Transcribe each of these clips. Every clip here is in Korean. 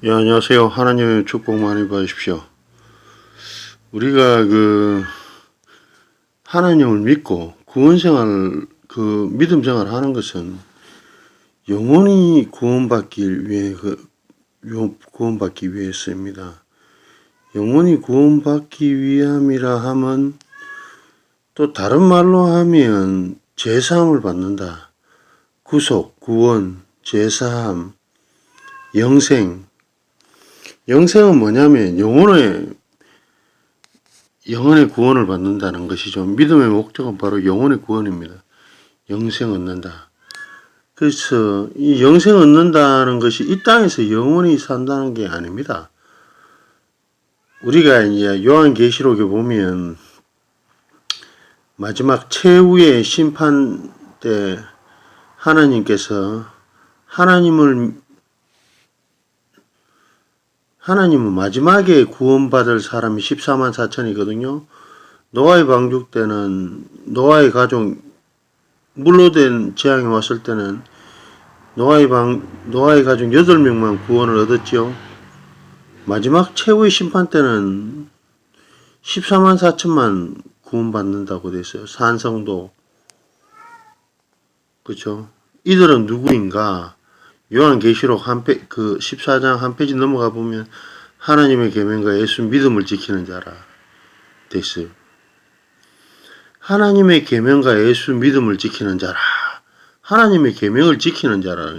예, 안녕하세요. 하나님의 축복 많이 받으십시오. 우리가 하나님을 믿고 구원생활, 믿음 생활 하는 것은 영원히 구원받기 위해, 구원받기 위해서입니다. 영원히 구원받기 위함이라 하면 또 다른 말로 하면 제사함을 받는다. 구속, 구원, 제사함, 영생. 영생은 뭐냐면 영혼의 구원을 받는다는 것이죠. 믿음의 목적은 바로 영혼의 구원입니다. 영생 얻는다. 그래서 이 영생 얻는다는 것이 이 땅에서 영원히 산다는 게 아닙니다. 우리가 이제 요한계시록에 보면 마지막 최후의 심판 때 하나님께서 하나님은 마지막에 구원받을 사람이 14만 4천이거든요. 노아의 방죽 때는 노아의 가족 물로 된 재앙이 왔을 때는 노아의 가족 8명만 구원을 얻었죠. 마지막 최후의 심판 때는 14만 4천만 구원받는다고 됐어요. 산성도. 그렇죠? 이들은 누구인가? 요한계시록 14장 한 페이지 넘어가 보면 하나님의 계명과 예수 믿음을 지키는 자라 됐어요. 하나님의 계명과 예수 믿음을 지키는 자라. 하나님의 계명을 지키는 자라.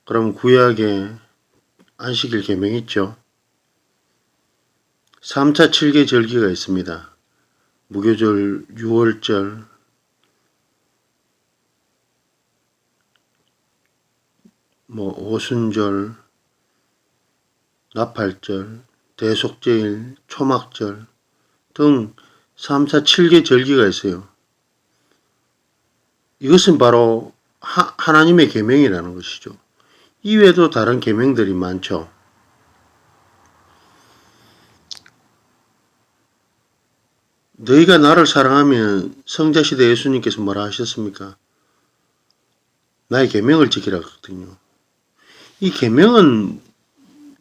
그럼 구약에 안식일 계명 있죠. 3차 7개 절기가 있습니다. 무교절, 유월절, 오순절, 나팔절, 대속제일, 초막절 등 3사 7개 절기가 있어요. 이것은 바로 하나님의 계명이라는 것이죠. 이외에도 다른 계명들이 많죠. 너희가 나를 사랑하면 성자시대 예수님께서 뭐라 하셨습니까? 나의 계명을 지키라 하거든요. 이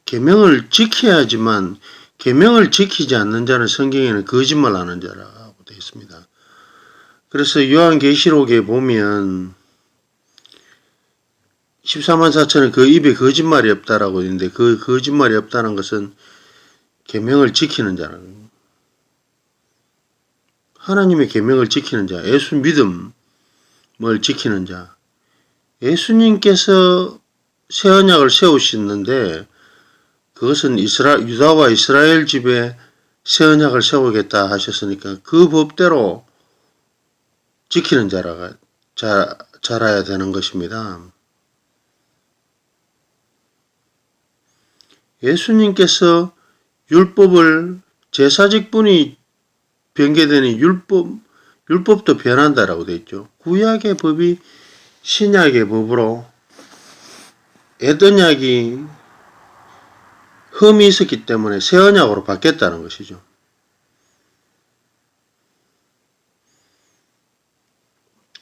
계명을 지켜야지만 계명을 지키지 않는 자는 성경에는 거짓말하는 자라고 되어 있습니다. 그래서 요한계시록에 보면 14만 4천은 그 입에 거짓말이 없다라고 있는데 그 거짓말이 없다는 것은 계명을 지키는 자라는 거예요. 하나님의 계명을 지키는 자, 예수 믿음을 지키는 자. 예수님께서 새 언약을 세우시는데 그것은 유다와 이스라엘 집에 새 언약을 세우겠다 하셨으니까 그 법대로 지키는 자라야 되는 것입니다. 예수님께서 율법을 제사직분이 변개되니 율법도 변한다라고 되어 있죠. 구약의 법이 신약의 법으로 옛언약이 흠이 있었기 때문에 새 언약으로 바뀌었다는 것이죠.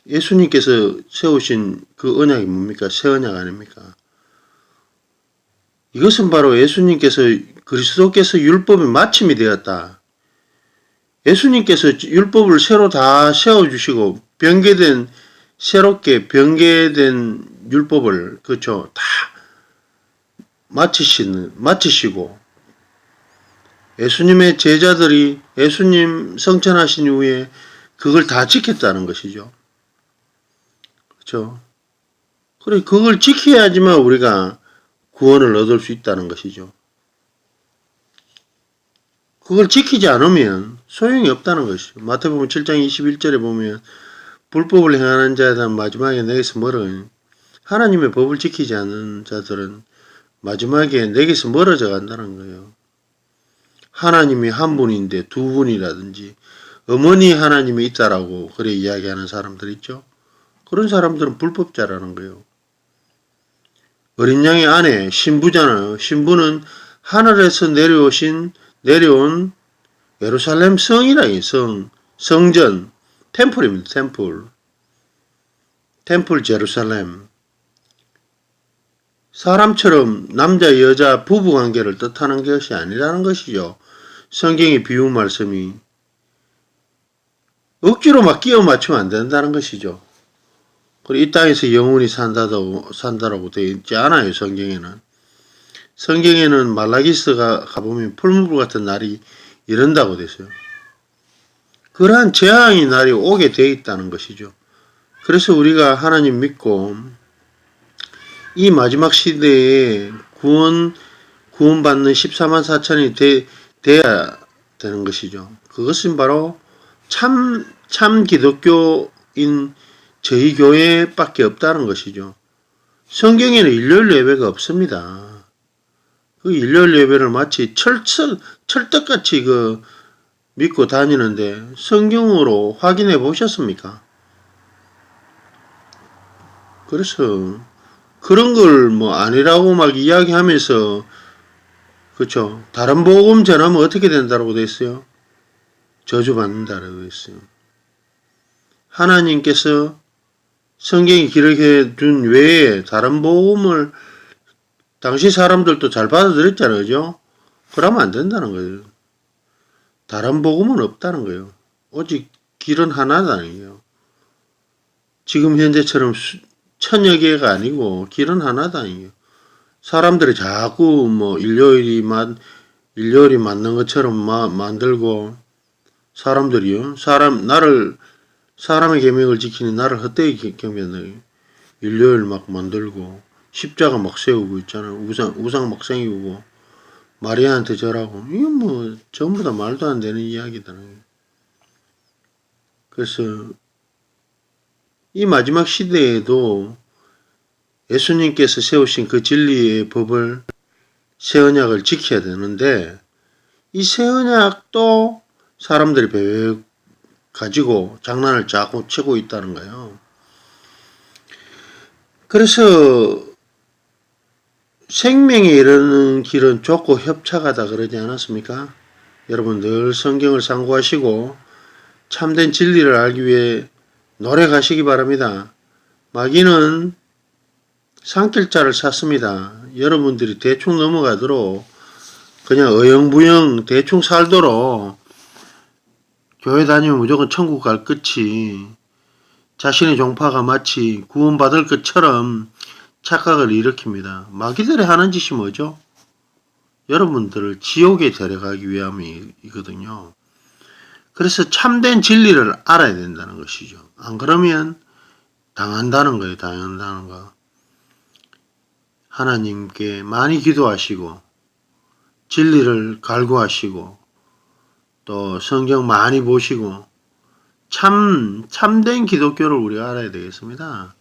예수님께서 세우신 그 언약이 뭡니까? 새 언약 아닙니까? 이것은 바로 예수님께서 그리스도께서 율법의 마침이 되었다. 예수님께서 율법을 새로 다 세워주시고 새롭게 변개된 율법을 그렇죠. 다 마치시고 예수님의 제자들이 예수님 성천하신 이후에 그걸 다 지켰다는 것이죠. 그렇죠. 그래 그걸 지켜야지만 우리가 구원을 얻을 수 있다는 것이죠. 그걸 지키지 않으면 소용이 없다는 것이죠. 마태복음 7장 21절에 보면 불법을 행하는 자에 대한 마지막에 내게서 멀어요. 하나님의 법을 지키지 않는 자들은 마지막에 내게서 멀어져 간다는 거예요. 하나님이 한 분인데 두 분이라든지 어머니 하나님이 있다라고 그래 이야기하는 사람들 있죠. 그런 사람들은 불법자라는 거예요. 어린 양의 아내 신부잖아요. 신부는 하늘에서 내려온 예루살렘 성이라니 성전 템플입니다. 템플 제루살렘 사람처럼 남자 여자 부부 관계를 뜻하는 것이 아니라는 것이죠. 성경의 비유 말씀이 억지로 막 끼워 맞추면 안 된다는 것이죠. 그리고 이 땅에서 영원히 산다라고 되어 있지 않아요. 성경에는. 성경에는 말라기스가 가보면 풀무불 같은 날이 이른다고 됐어요. 그러한 재앙의 날이 오게 되어 있다는 것이죠. 그래서 우리가 하나님 믿고 이 마지막 시대에 구원받는 14만 4천이 돼야 되는 것이죠. 그것은 바로 참 기독교인 저희 교회밖에 없다는 것이죠. 성경에는 일요일 예배가 없습니다. 그 일요일 예배를 마치 철떡같이 믿고 다니는데 성경으로 확인해 보셨습니까? 그래서 그런 걸 아니라고 막 이야기하면서 그렇죠. 다른 복음 전하면 어떻게 된다고 돼 있어요? 저주받는다라고 했어요. 하나님께서 성경에 기록해 둔 외에 다른 복음을 당시 사람들도 잘 받아들였잖아요. 그죠? 그러면 안 된다는 거예요. 다른 복음은 없다는 거예요. 오직 길은 하나다는 거예요. 지금 현재처럼 천여 개가 아니고 길은 하나다는 거예요. 사람들이 자꾸 일요일이 맞는 것처럼 만들고 사람들이요. 사람의 계명을 지키는 나를 헛되이 경배한다. 일요일 막 만들고 십자가 막 세우고 있잖아요. 우상 막 생기고 마리아한테 절하고 이건 전부 다 말도 안 되는 이야기잖아요. 그래서 이 마지막 시대에도 예수님께서 세우신 그 진리의 법을 새 언약을 지켜야 되는데 이 새 언약도 사람들이 배워 가지고 장난을 자꾸 치고 있다는 거예요. 그래서 생명에 이르는 길은 좁고 협착하다 그러지 않았습니까? 여러분 늘 성경을 상고하시고 참된 진리를 알기 위해 노력하시기 바랍니다. 마귀는 산길자를 찾습니다. 여러분들이 대충 넘어가도록 그냥 어영부영 대충 살도록 교회 다니면 무조건 천국 갈 끝이 자신의 종파가 마치 구원받을 것처럼 착각을 일으킵니다. 마귀들이 하는 짓이 뭐죠? 여러분들을 지옥에 데려가기 위함이거든요. 그래서 참된 진리를 알아야 된다는 것이죠. 안 그러면 당한다는 거예요. 당한다는 거. 하나님께 많이 기도하시고 진리를 갈구하시고 또 성경 많이 보시고 참된 기독교를 우리가 알아야 되겠습니다.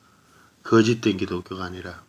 거짓된 기독교가 아니라.